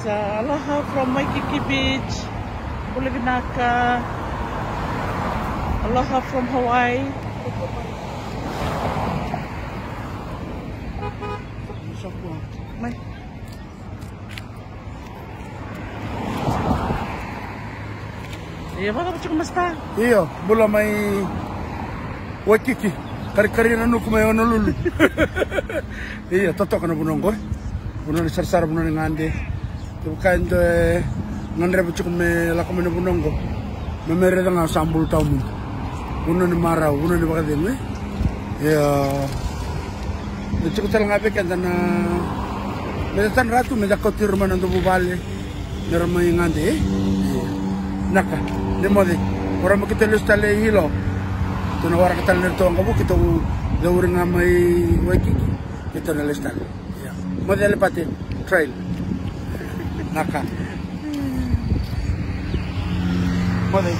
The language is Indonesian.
Aloha from Waikiki Beach, Pulivinaka. Aloha from Hawaii. Mai. Iya, apa cukup mesta? Iya, bola mai Waikiki. Kari-kari na nuku may honolulu. Iya, totok na bunong ko. Bunong ni sarsara bunong ni ngande. Bukan to ngandre bu cukup me lakam na bunong ko. Memere nga sambul taw mo. Bunong ni maraw, bunong ni bakadin me. Iya. Cukup tal ngabe kan na Medan ratu me dakot rumah nandu bubale. Nermay ngande. Naka, demode. Orang mo kita lustale hilo. Tuna wara kita nito ang kabu kita gawur nga may Waikiki. Kita na listal. Yeah. Model pati trail. Naka. Model.